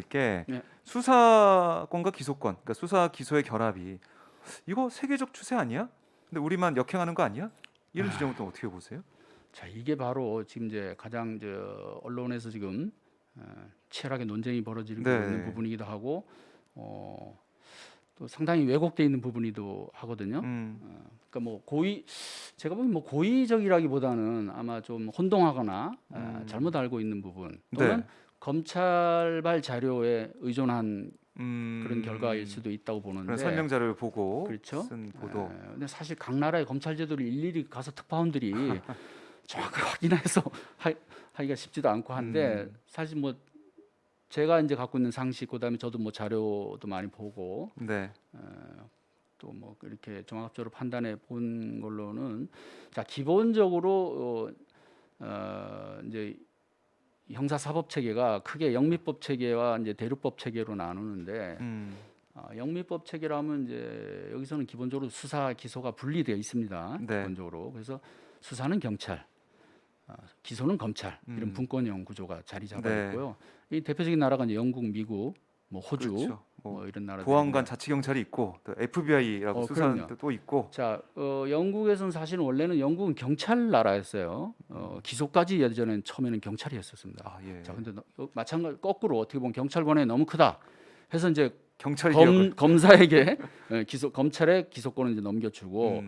여쭤볼 게 네. 수사권과 기소권, 그러니까 수사 기소의 결합이 이거 세계적 추세 아니야? 근데 우리만 역행하는 거 아니야? 이런 지점은 또 어떻게 보세요? 자, 이게 바로 지금 이제 가장 언론에서 지금 치열하게 논쟁이 벌어지고 있는 네. 부분이기도 하고 또 상당히 왜곡돼 있는 부분이기도 하거든요. 그러니까 뭐 제가 보면 뭐 고의적이라기보다는 아마 좀 혼동하거나 잘못 알고 있는 부분 또는 네. 검찰발 자료에 의존한 음, 그런 결과일 수도 있다고 그런 보는데 설명 자료를 보고 그렇죠. 쓴 보도. 근데 사실 각 나라의 검찰 제도를 일일이 가서 특파원들이 정확하게 확인해서 하기가 쉽지도 않고 한데 사실 뭐 제가 이제 갖고 있는 상식 그다음에 저도 뭐 자료도 많이 보고 네. 또 뭐 이렇게 종합적으로 판단해 본 걸로는 자 기본적으로 이제 형사사법 체계가 크게 영미법 체계와 이제 대륙법 체계로 나누는데 영미법 체계라면 이제 여기서는 기본적으로 수사 기소가 분리되어 있습니다. 네. 기본적으로 그래서 수사는 경찰, 기소는 검찰 이런 분권형 구조가 자리 잡아 네. 있고요. 이 대표적인 나라가 이제 영국, 미국, 뭐 호주, 그렇죠. 뭐 이런 나라들. 보안관 자치경찰이 있고 또 FBI라고 수사는 그럼요. 또 있고. 자, 영국에서는 사실은 원래는 영국은 경찰 나라였어요. 기소까지 예전엔 처음에는 경찰이었었습니다. 아 예. 자, 근데 마찬가지 거꾸로 어떻게 보면 경찰 권한이 너무 크다. 해서 이제 경찰 기업을. 검사에게 검찰의 기소권을 이제 넘겨주고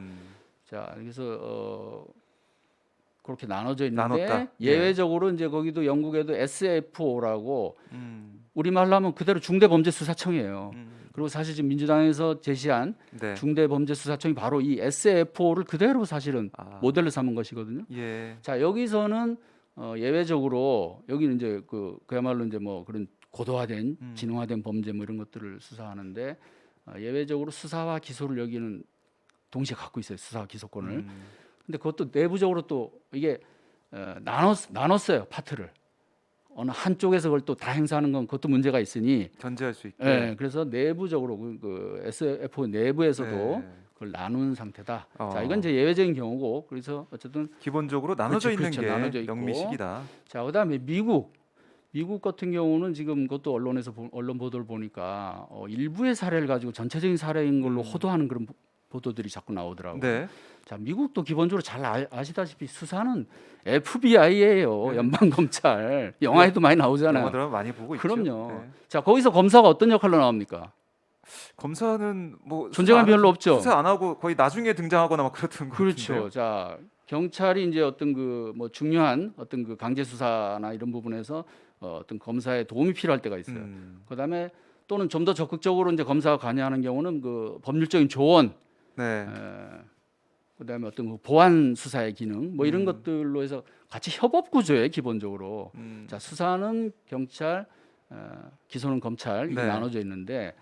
자, 그래서 그렇게 나눠져 있는데 나눴다. 예외적으로 이제 거기도 영국에도 SFO라고 음, 우리말로 하면 그대로 중대범죄수사청이에요. 그리고 사실 지금 민주당에서 제시한 네. 중대범죄수사청이 바로 이 SFO를 그대로 사실은 모델로 삼은 것이거든요. 예. 자, 여기서는 예외적으로 여기는 이제 그야말로 이제 뭐 그런 고도화된 진흥화된 범죄 뭐 이런 것들을 수사하는데 예외적으로 수사와 기소를 여기는 동시에 갖고 있어요. 수사와 기소권을. 근데 그것도 내부적으로 또 이게 나눴어요. 파트를. 어느 한쪽에서 그걸 또 다 행사하는 건 그것도 문제가 있으니 견제할 수 있게. 예, 그래서 내부적으로 그 SFO 내부에서도 네. 그걸 나눈 상태다. 어. 자, 이건 이제 예외적인 경우고 그래서 어쨌든 기본적으로 나눠져 있는 그렇죠. 게 나눠져 있고. 영미식이다. 자, 그다음에 미국 같은 경우는 지금 그것도 언론에서 언론 보도를 보니까 일부의 사례를 가지고 전체적인 사례인 걸로 호도하는 그런 보도들이 자꾸 나오더라고요. 네. 자, 미국도 기본적으로 잘 아시다시피 수사는 FBI예요. 연방 검찰. 영화에도 많이 나오잖아요. 영화 드라마 많이 보고 있죠. 그럼요. 네. 자, 거기서 검사가 어떤 역할로 나옵니까? 검사는 뭐 존재감이 별로 없죠. 수사 안 하고 거의 나중에 등장하거나 막 그렇던 것 그렇죠. 같은데요. 자, 경찰이 이제 어떤 그 뭐 중요한 어떤 그 강제 수사나 이런 부분에서 어떤 검사의 도움이 필요할 때가 있어요. 그다음에 또는 좀 더 적극적으로 이제 검사가 관여하는 경우는 그 법률적인 조언, 네. 그다음에 어떤 그 보안 수사의 기능 뭐 이런 것들로 해서 같이 협업 구조예요 기본적으로. 자, 수사는 경찰, 기소는 검찰 이렇게 네. 나눠져 있는데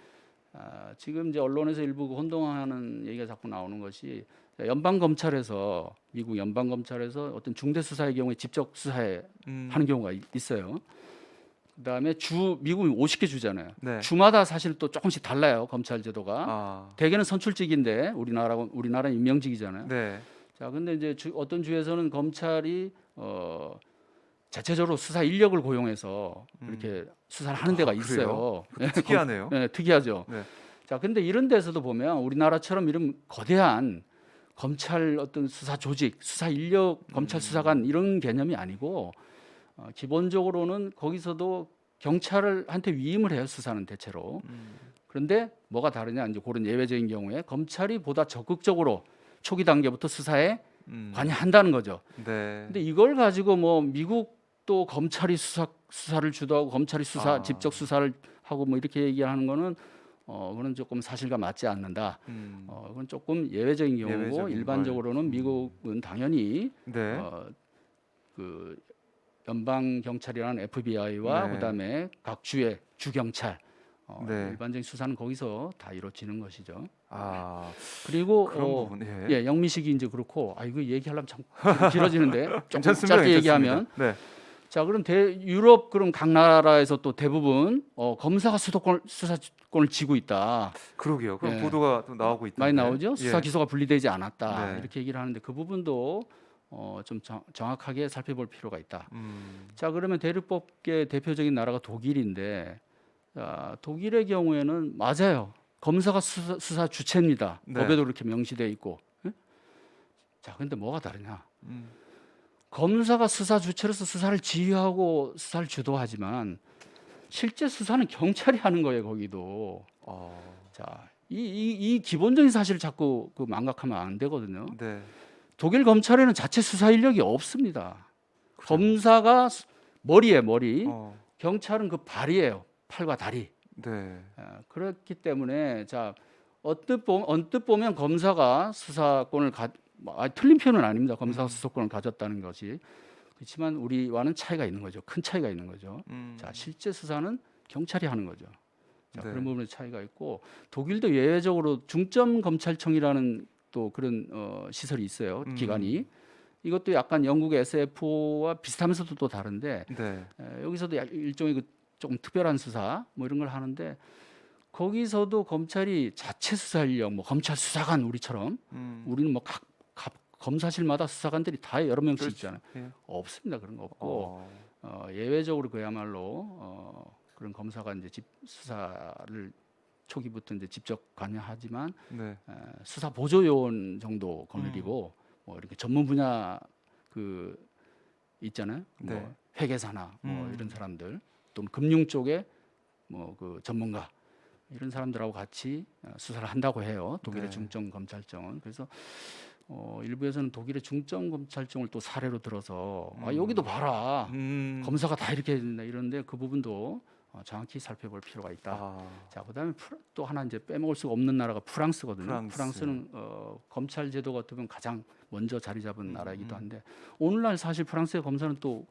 지금 이제 언론에서 일부 혼동하는 얘기가 자꾸 나오는 것이 연방 검찰에서 미국 연방 검찰에서 어떤 중대 수사의 경우에 직접 수사에 하는 경우가 있어요. 그다음에 미국이 50개 주잖아요. 네. 주마다 사실 또 조금씩 달라요 검찰 제도가. 대개는 선출직인데 우리나라는 임명직이잖아요. 네. 자, 근데 이제 어떤 주에서는 검찰이 자체적으로 수사 인력을 고용해서 이렇게 수사를 하는 데가 있어요. 특이하네요. 네, 특이하죠. 네. 자, 근데 이런 데서도 보면 우리나라처럼 이런 거대한 검찰 어떤 수사 조직, 수사 인력, 검찰 수사관 이런 개념이 아니고 기본적으로는 거기서도 경찰한테 위임을 해요. 수사는 대체로. 그런데 뭐가 다르냐? 이제 그런 예외적인 경우에 검찰이 보다 적극적으로 초기 단계부터 수사에 관여한다는 거죠. 네. 근데 이걸 가지고 뭐 미국도 검찰이 수사를 주도하고 검찰이 직접 수사를 하고 뭐 이렇게 얘기하는 거는 그건 조금 사실과 맞지 않는다. 그건 조금 예외적인 경우고 예외적인 일반적으로는 미국은 당연히 네. 그 연방 경찰이라는 FBI와 네. 그다음에 각 주의 주경찰 네. 일반적인 수사는 거기서 다 이루어지는 것이죠. 그리고 그리고 그런 부분. 예, 영미식이 이제 그렇고 이거 얘기하려면 참 길어지는데 조금 괜찮습니다. 짧게 얘기하면 네. 자, 그럼 유럽 그럼 각 나라에서 또 대부분 검사가 수사권을 쥐고 있다. 그러게요. 그럼 예. 보도가 또 나오고 있던데. 많이 나오죠. 수사 예. 기소가 분리되지 않았다. 네. 이렇게 얘기를 하는데 그 부분도 좀 정확하게 살펴볼 필요가 있다. 자, 그러면 대륙법계 대표적인 나라가 독일인데 독일의 경우에는 맞아요. 검사가 수사 주체입니다. 네. 법에도 그렇게 명시되어 있고. 예? 자, 근데 뭐가 다르냐? 음. 검사가 수사 주체로서 수사를 지휘하고 수사를 주도하지만 실제 수사는 경찰이 하는 거예요. 거기도. 자, 이 기본적인 사실을 자꾸 그 망각하면 안 되거든요. 네. 독일 검찰에는 자체 수사 인력이 없습니다. 그래요? 검사가 머리에 머리, 어. 경찰은 그 발이에요. 팔과 다리. 네. 그렇기 때문에 자 언뜻 보면 검사가 수사권을 틀린 표현은 아닙니다. 검사가 수사권을 가졌다는 것이 그렇지만 우리와는 차이가 있는 거죠. 큰 차이가 있는 거죠. 자 실제 수사는 경찰이 하는 거죠. 자, 네. 그런 부분에 차이가 있고 독일도 예외적으로 중점 검찰청이라는 또 그런 시설이 있어요. 기관이 이것도 약간 영국의 SFO와 비슷하면서도 또 다른데 네. 여기서도 일종의 그 조금 특별한 수사 뭐 이런 걸 하는데 거기서도 검찰이 자체 수사 인력 뭐 검찰 수사관 우리처럼 우리는 뭐 각 검사실마다 수사관들이 다 여러 명씩 그렇죠. 있잖아요. 예. 없습니다. 그런 거 없고 예외적으로 그야말로 그런 검사가 이제 수사를 초기부터 이제 직접 관여하지만 네. 수사 보조 요원 정도 거느리고 뭐 이렇게 전문 분야 그 있잖아요. 네. 뭐 회계사나 뭐 이런 음. 사람들 또 금융 쪽에 뭐 그 전문가 이런 사람들하고 같이 수사를 한다고 해요. 독일의 네. 중점 검찰청은. 그래서 일부에서는 독일의 중점 검찰청을 또 사례로 들어서 여기도 봐라. 검사가 다 이렇게 해야 된다 이런데 그 부분도 정확히 살펴볼 필요가 있다. 자, 그다음에 또 하나 이제 빼먹을 수가 없는 나라가 프랑스거든요. 프랑스는 검찰 제도가 어떻게 보면 가장 먼저 자리 잡은 나라이기도 한데 오늘날 사실 프랑스의 검사는 또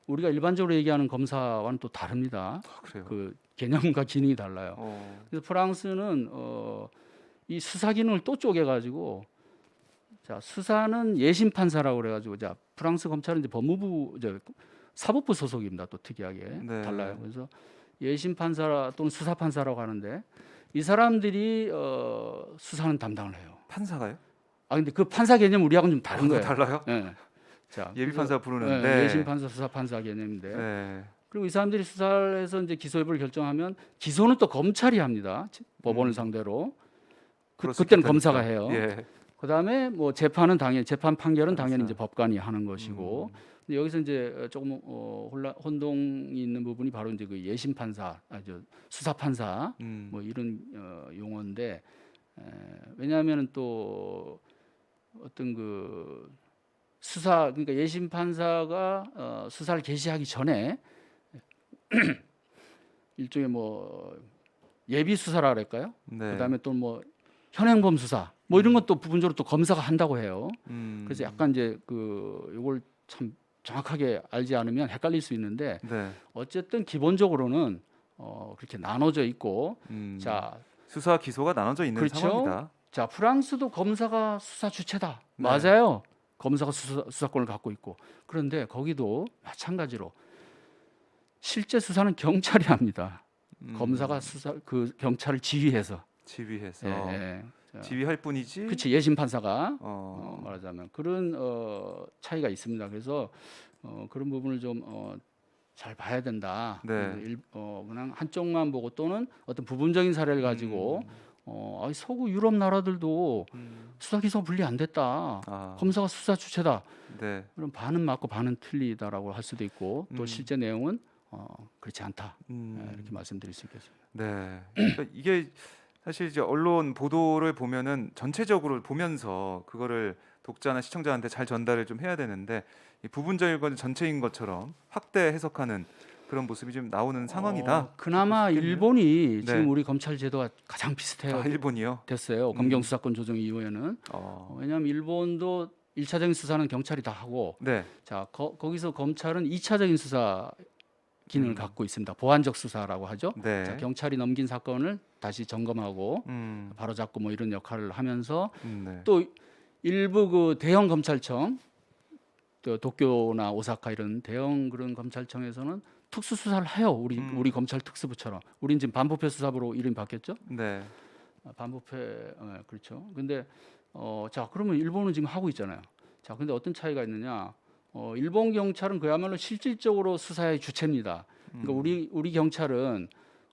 우리가 일반적으로 얘기하는 검사와는 또 다릅니다. 그래요. 그 개념과 기능이 달라요. 그래서 프랑스는 이 수사 기능을 또 쪼개가지고 자 수사는 예심 판사라고 그래가지고 자 프랑스 검찰은 이제 법무부 사법부 소속입니다. 또 특이하게 네. 달라요. 그래서 예심 판사 또는 수사 판사라고 하는데 이 사람들이 수사는 담당을 해요. 판사가요? 근데 그 판사 개념 우리하고는 좀 다른 거예요. 달라요? 네. 자, 예비 판사 부르는데 네, 예심 판사, 수사 판사 개념인데. 네. 그리고 이 사람들이 수사를 해서 이제 기소 여부를 결정하면 기소는 또 검찰이 합니다. 법원을 상대로. 그때는 검사가 해요. 예. 그다음에 뭐 재판은 당연히 재판 판결은 당연히 판사. 이제 법관이 하는 것이고. 근데 여기서 이제 조금 혼동이 있는 부분이 바로 이제 그 예심 판사, 수사 판사 뭐 이런 용어인데 왜냐하면은 또 어떤 그 수사 그러니까 예심 판사가 수사를 개시하기 전에 일종의 뭐 예비 수사라 그럴까요? 네. 그다음에 또 뭐 현행범 수사 뭐 이런 것도 부분적으로 또 검사가 한다고 해요. 그래서 약간 이제 그 이걸 참 정확하게 알지 않으면 헷갈릴 수 있는데 네. 어쨌든 기본적으로는 그렇게 나눠져 있고 자 수사 기소가 나눠져 있는 그렇죠? 상황이다. 자 프랑스도 검사가 수사 주체다. 네. 맞아요. 검사가 수사권을 갖고 있고 그런데 거기도 마찬가지로 실제 수사는 경찰이 합니다. 검사가 그 경찰을 지휘해서 지휘해서 지휘할 뿐이지. 그렇지 예심 판사가 어. 말하자면 그런 차이가 있습니다. 그래서 그런 부분을 좀 잘 봐야 된다. 네. 그냥 한쪽만 보고 또는 어떤 부분적인 사례를 가지고 서구 유럽 나라들도 수사 기소가 분리 안 됐다. 검사가 수사 주체다. 네. 그럼 반은 맞고 반은 틀리다라고 할 수도 있고 또 실제 내용은 그렇지 않다. 이렇게 말씀드릴 수 있겠습니다. 네. 그러니까 이게 사실 이제 언론 보도를 보면은 전체적으로 보면서 그거를 독자나 시청자한테 잘 전달을 좀 해야 되는데 이 부분적인 건 전체인 것처럼 확대 해석하는 그런 모습이 좀 나오는 상황이다. 그나마 일본이 네. 지금 우리 검찰 제도와 가장 비슷해요. 일본이요? 됐어요. 검경 수사권 조정 이후에는 왜냐하면 일본도 1차적인 수사는 경찰이 다 하고 네. 자 거기서 검찰은 2차적인 수사 기능을 갖고 있습니다. 보완적 수사라고 하죠. 네. 자, 경찰이 넘긴 사건을 다시 점검하고 바로잡고 뭐 이런 역할을 하면서 네. 또 일부 그 대형 검찰청 또 도쿄나 오사카 이런 대형 그런 검찰청에서는 특수 수사를 해요. 우리 검찰 특수부처럼. 우린 지금 반부패 수사부로 이름이 바뀌었죠. 네. 반부패 그렇죠. 근데 자 그러면 일본은 지금 하고 있잖아요. 자 근데 어떤 차이가 있느냐? 일본 경찰은 그야말로 실질적으로 수사의 주체입니다. 그러니까 우리 경찰은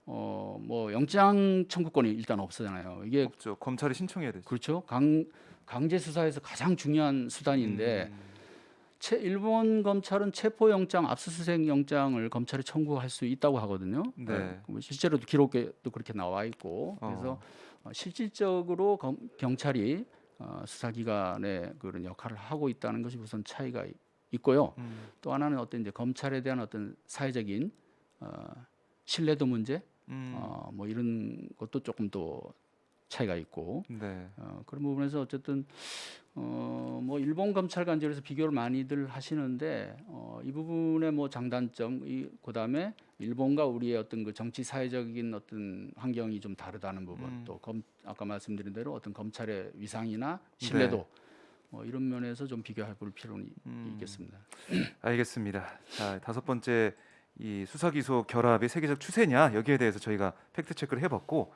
뭐 영장 청구권이 일단 없잖아요. 이게 없죠. 검찰이 신청해야 되죠. 그렇죠. 강제 수사에서 가장 중요한 수단인데 음, 일본 검찰은 체포영장, 압수수색 영장을 검찰에 청구할 수 있다고 하거든요. 네. 실제로도 기록에도 그렇게 나와 있고 그래서 실질적으로 경찰이 수사기관의 그런 역할을 하고 있다는 것이 우선 차이가 있고요. 또 하나는 어떤 이제 검찰에 대한 어떤 사회적인 신뢰도 문제, 뭐 이런 것도 조금 더 차이가 있고 네. 그런 부분에서 어쨌든 뭐 일본 검찰 관절에서 비교를 많이들 하시는데 이 부분의 뭐 장단점, 그다음에 일본과 우리의 어떤 그 정치 사회적인 어떤 환경이 좀 다르다는 부분, 또 아까 말씀드린 대로 어떤 검찰의 위상이나 신뢰도 네. 뭐 이런 면에서 좀 비교해 볼 필요는 있겠습니다. 알겠습니다. 자, 다섯 번째 이 수사 기소 결합의 세계적 추세냐 여기에 대해서 저희가 팩트 체크를 해봤고